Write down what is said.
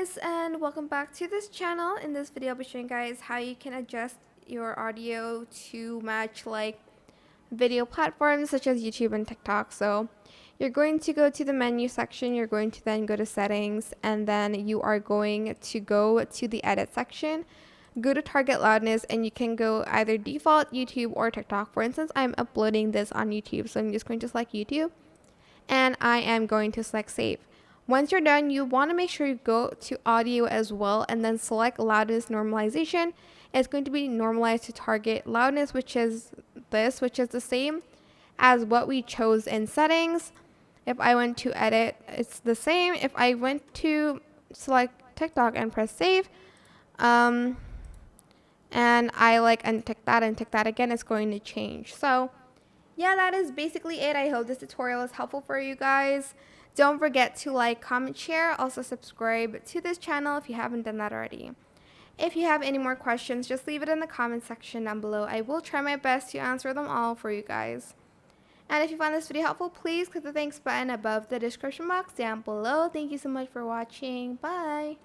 guys, and welcome back to this channel. In this video I'll be showing you guys how you can adjust your audio to match like video platforms such as YouTube and TikTok. So you're going to go to the menu section, you're going to then go to settings, and then you are going to go to the edit section, go to target loudness, and you can go either default, YouTube, or TikTok. For instance, I'm uploading this on YouTube, so I'm just going to select YouTube and I am going to select save. Once you're done, you want to make sure you go to audio as well and then select loudness normalization. It's going to be normalized to target loudness, which is the same as what we chose in settings. If I went to edit, it's the same. If I went to select TikTok and press save, and I untick that and tick that again, it's going to change. So yeah, that is basically it. I hope this tutorial is helpful for you guys. Don't forget to like, comment, share. Also subscribe to this channel if you haven't done that already. If you have any more questions, just leave it in the comment section down below. I will try my best to answer them all for you guys. And if you found this video helpful, please click the thanks button above the description box down below. Thank you so much for watching. Bye.